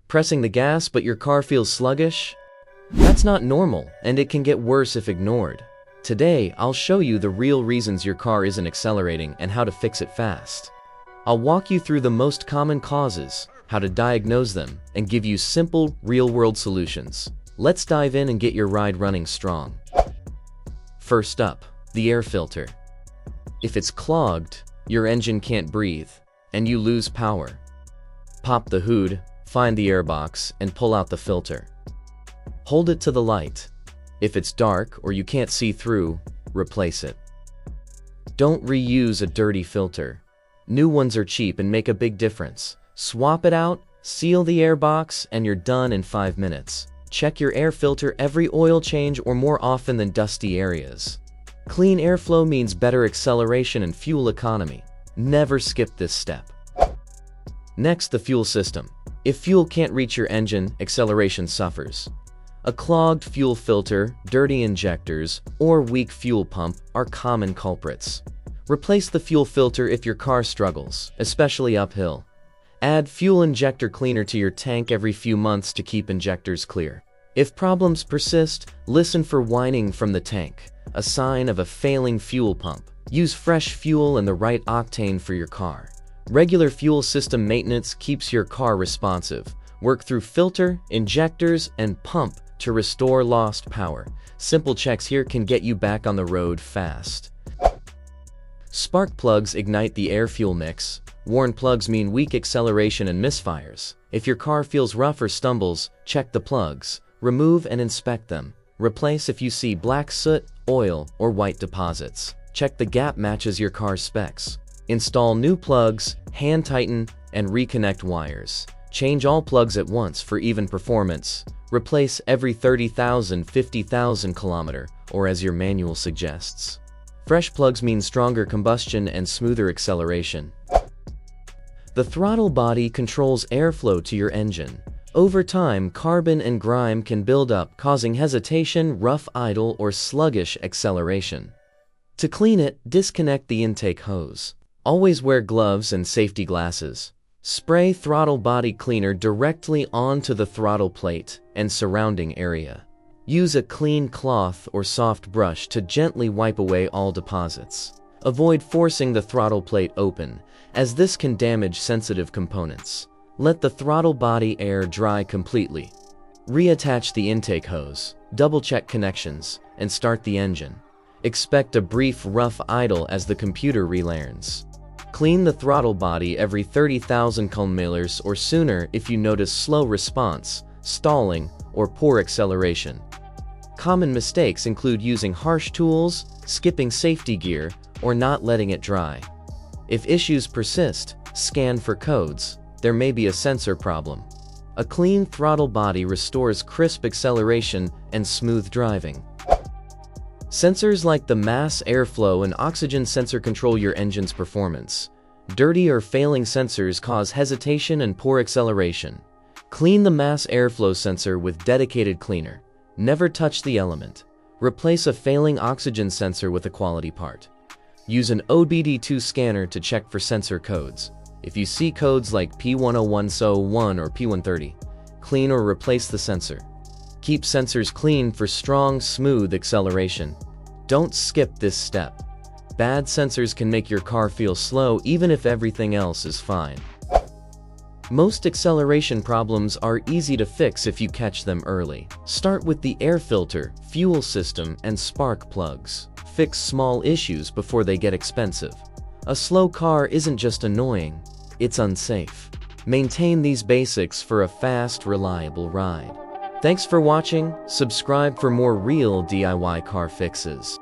Pressing the gas but your car feels sluggish? That's not normal, and it can get worse if ignored. Today, I'll show you the real reasons your car isn't accelerating and how to fix it fast. I'll walk you through the most common causes, how to diagnose them, and give you simple, real-world solutions. Let's dive in and get your ride running strong. First up, the air filter. If it's clogged, your engine can't breathe, and you lose power. Pop the hood, find the airbox, and pull out the filter. Hold it to the light. If it's dark or you can't see through, replace it. Don't reuse a dirty filter. New ones are cheap and make a big difference. Swap it out, seal the airbox, and you're done in 5 minutes. Check your air filter every oil change or more often than dusty areas. Clean airflow means better acceleration and fuel economy. Never skip this step. Next, the fuel system. If fuel can't reach your engine, acceleration suffers. A clogged fuel filter, dirty injectors, or weak fuel pump are common culprits. Replace the fuel filter if your car struggles, especially uphill. Add fuel injector cleaner to your tank every few months to keep injectors clear. If problems persist, listen for whining from the tank, a sign of a failing fuel pump. Use fresh fuel and the right octane for your car. Regular fuel system maintenance keeps your car responsive. Work through filter, injectors, and pump to restore lost power. Simple checks here can get you back on the road fast. Spark plugs ignite the air-fuel mix. Worn plugs mean weak acceleration and misfires. If your car feels rough or stumbles, check the plugs. Remove and inspect them. Replace if you see black soot, oil, or white deposits. Check the gap matches your car's specs. Install new plugs, hand tighten, and reconnect wires. Change all plugs at once for even performance. Replace every 30,000, 50,000 km, or as your manual suggests. Fresh plugs mean stronger combustion and smoother acceleration. The throttle body controls airflow to your engine. Over time, carbon and grime can build up, causing hesitation, rough idle, or sluggish acceleration. To clean it, disconnect the intake hose. Always wear gloves and safety glasses. Spray throttle body cleaner directly onto the throttle plate and surrounding area. Use a clean cloth or soft brush to gently wipe away all deposits. Avoid forcing the throttle plate open, as this can damage sensitive components. Let the throttle body air dry completely. Reattach the intake hose, double-check connections, and start the engine. Expect a brief rough idle as the computer relearns. Clean the throttle body every 30,000 km or sooner if you notice slow response, stalling, or poor acceleration. Common mistakes include using harsh tools, skipping safety gear, or not letting it dry. If issues persist, scan for codes. There may be a sensor problem. A clean throttle body restores crisp acceleration and smooth driving. Sensors like the mass airflow and oxygen sensor control your engine's performance. Dirty or failing sensors cause hesitation and poor acceleration. Clean the mass airflow sensor with dedicated cleaner. Never touch the element. Replace a failing oxygen sensor with a quality part. Use an OBD2 scanner to check for sensor codes. If you see codes like P10101 or P130, clean or replace the sensor. Keep sensors clean for strong, smooth acceleration. Don't skip this step. Bad sensors can make your car feel slow even if everything else is fine. Most acceleration problems are easy to fix if you catch them early. Start with the air filter, fuel system, and spark plugs. Fix small issues before they get expensive. A slow car isn't just annoying, it's unsafe. Maintain these basics for a fast, reliable ride. Thanks for watching. Subscribe for more real DIY car fixes.